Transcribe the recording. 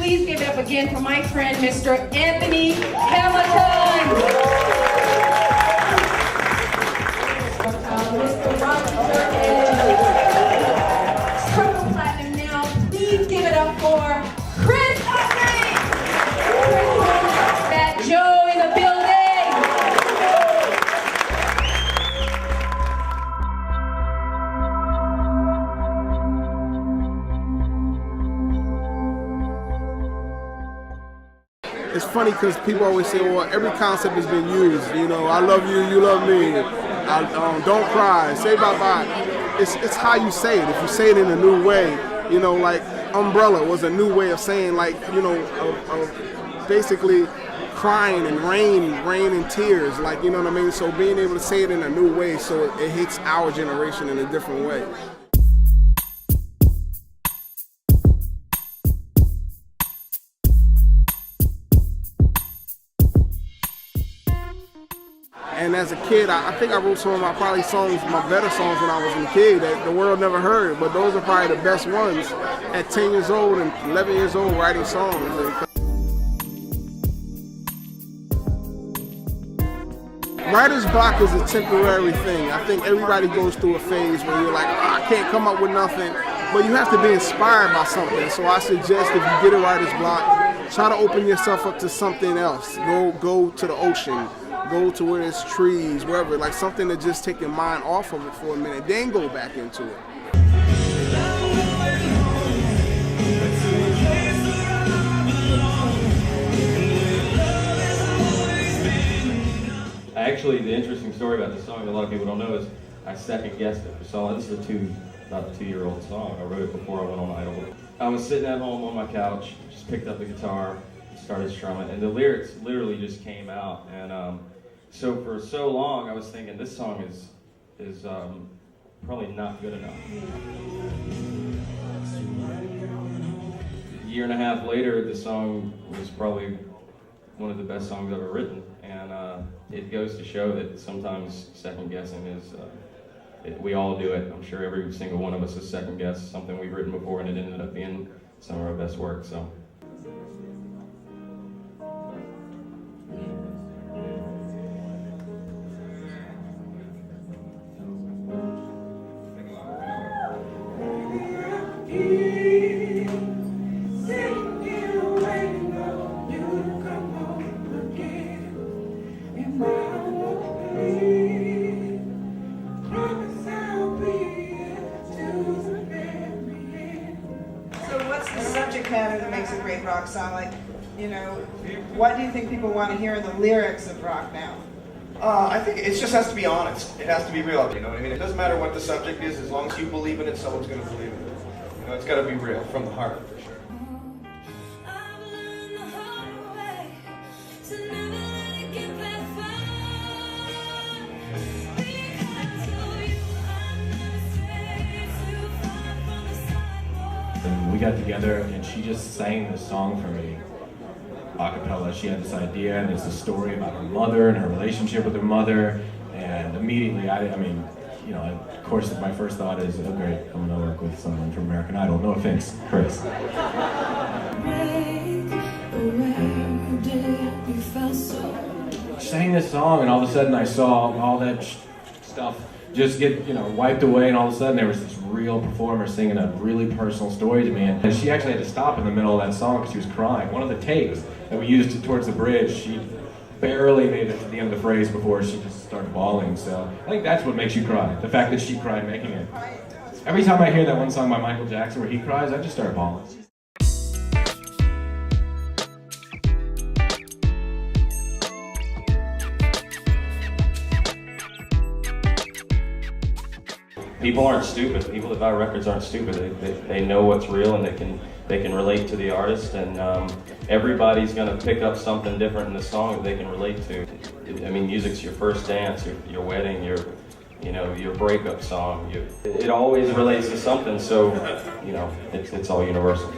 please give it up again for my friend, Mr. Anthony Hamilton. Mr. Rodney Jerkins. Triple platinum now. Please give it up for Chris Daughtry. That Joe in the building. It's funny because people always say, well, every concept has been used. You know, I love you, you love me. Don't cry, say bye-bye. It's how you say it. If you say it in a new way, you know, like umbrella was a new way of saying, like, you know, of basically crying and rain and tears, like, you know what I mean? So being able to say it in a new way so it hits our generation in a different way. And as a kid, I think I wrote some of my probably songs, my better songs when I was a kid that the world never heard, but those are probably the best ones at 10 years old and 11 years old writing songs. Writer's block is a temporary thing. I think everybody goes through a phase where you're like, oh, I can't come up with nothing, but you have to be inspired by something. So I suggest if you get a writer's block, try to open yourself up to something else. Go to the ocean. Go to where there's trees, wherever, like something to just take your mind off of it for a minute, then go back into it. Actually, the interesting story about this song that a lot of people don't know is I second-guessed it. So this is about a 2-year-old song. I wrote it before I went on Idol. I was sitting at home on my couch, just picked up the guitar, started strumming, and the lyrics literally just came out. And so for so long, I was thinking this song is probably not good enough. A year and a half later, the song was probably one of the best songs I've ever written, and it goes to show that sometimes second guessing is, we all do it. I'm sure every single one of us has second guessed something we've written before, and it ended up being some of our best work. So. Subject matter that makes a great rock song, like, you know, what do you think people want to hear in the lyrics of rock now? I think it just has to be honest. It has to be real, you know what I mean? It doesn't matter what the subject is, as long as you believe in it, someone's going to believe in it. You know, it's got to be real, from the heart, for sure. We got together and she just sang this song for me a cappella. She had this idea and it's a story about her mother and her relationship with her mother, and immediately I mean, you know, of course my first thought is, oh great, I'm gonna work with someone from American Idol. No offense, Chris. I sang this song and all of a sudden I saw all that stuff just get, you know, wiped away, and all of a sudden there was this real performer singing a really personal story to me, and she actually had to stop in the middle of that song because she was crying. One of the takes that we used towards the bridge, she barely made it to the end of the phrase before she just started bawling. So I think that's what makes you cry, the fact that she cried making it. Every time I hear that one song by Michael Jackson where he cries, I just start bawling. People aren't stupid. People that buy records aren't stupid. They know what's real, and they can relate to the artist, and everybody's gonna pick up something different in the song that they can relate to. I mean, music's your first dance, your wedding, your breakup song. It always relates to something, so you know, it's all universal.